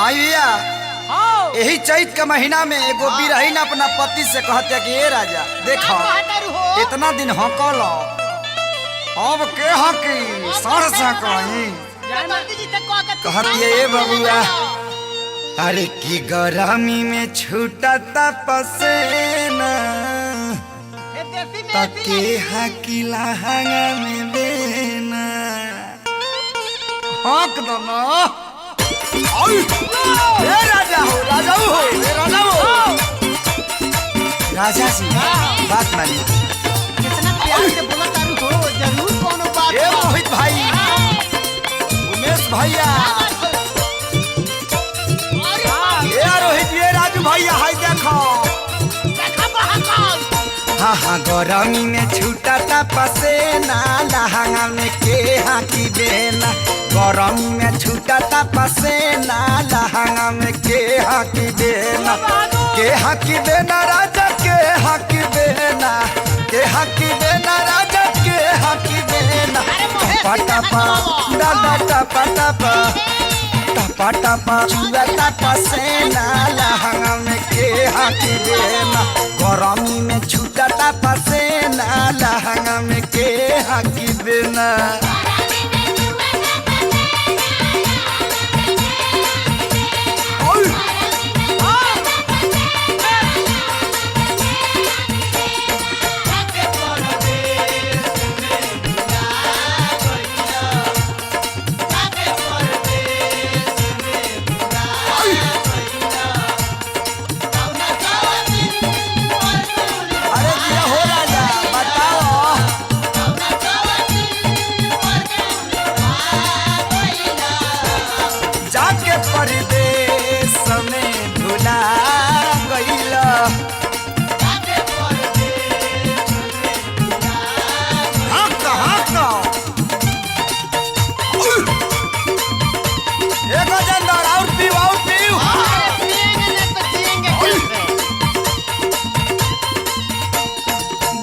आइया यही चैत के महीना में एगो बिरहीन अपना पति से कहते कि ए राजा देखो इतना दिन हकल अब के हकी सर से कहीं कहती ए बबुआ अरे की गरमी में छूटता पसेना तके हकी लहंगा में देना हक दो ना राजा हो राजा हो राजा हो राजा जी बात मानी कितना प्यार से बोला तारू हो जरूर कोनो बात ए मोहित भाई उमेश भैया ए रोहित ये राजू भैया हाय देखो हाँ हाँ गरमी में छूटता पसेना लहंगा में के हाकी देना गरमी में छूटता पसेना लहंगा में के हाकी देना राजा के हाकी देना राजा के हाकी देना टपा डाला टपा टपा चुआता पसेना लहंगा में के हाकी देना गरमी में छूटता पसेना लहंगा में के हाकी देना परदेश में भुला गईला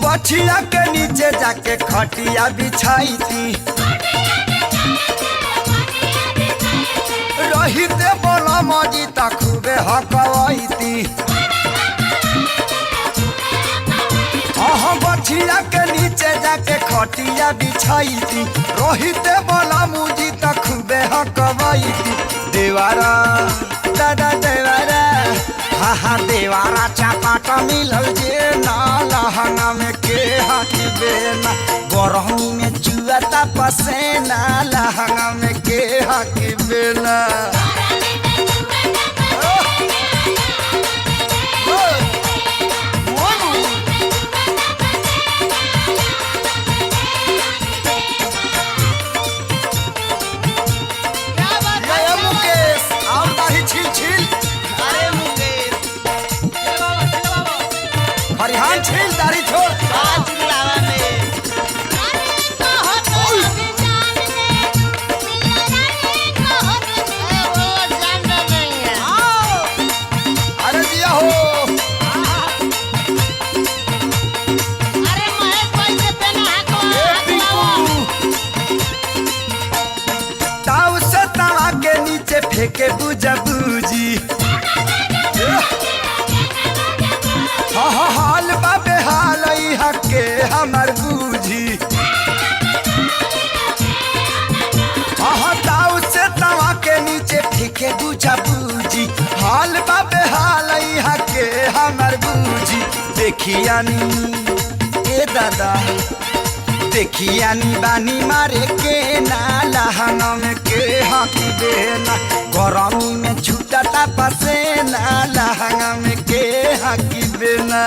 बछिया के नीचे जाके खटिया बिछाई थी रहिते बोला मजी खूबे हकवाईती बछिया के नीचे जाके खटिया बिछाई थी रहिते बोला मुजी खूबे हकवाईती देवारा दादा देवारा हाँ देवारा चापाट मिलल जे ना लहंगा में के हाकी बेना गरमी में चुआता पसेना लहंगा में के हाकी बेना हरिहान छील दाढ़ी छोड़ अरे दिया हो ताऊ से तावा के नीचे फेंके बुझा बूजी हाल बाबे हाल हके हमर बूझी ताऊ से तवा के नीचे फेंके बुझा बूझी हाल बाबे हाल हके हमर बूझी देखियानी ए दादा देखियानी बानी मारे के ना लहंगा में के हाकी देना गरमी में छूटता पसेना लहंगा में के हाकी देना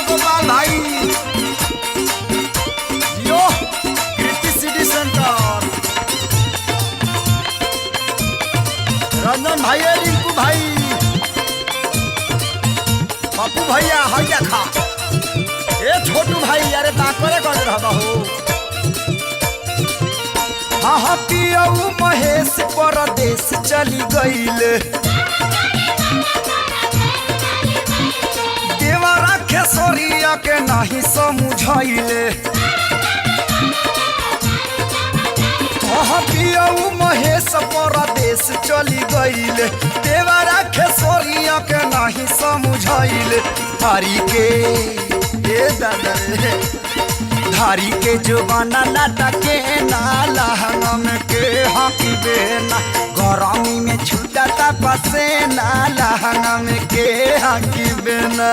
गोपाल भाई जियो कृति सिटी सेंटर रंजन भाई रिंकू भाई पप्पू भैया हैया खा ए छोटू भाई अरे बाकरे कर रहा हो हाँ पियऊ महेश परदेश चली गईल नहीं समझाइले पियऊ महेश परदेश चली गईले देवरा खेसरिया के नहीं समझाइले धारी के ए दादा रे धारी के जुबाना लटके नाला हम के हकी बेना गरमी में छूटा पसे नाला हम के हकी बेना।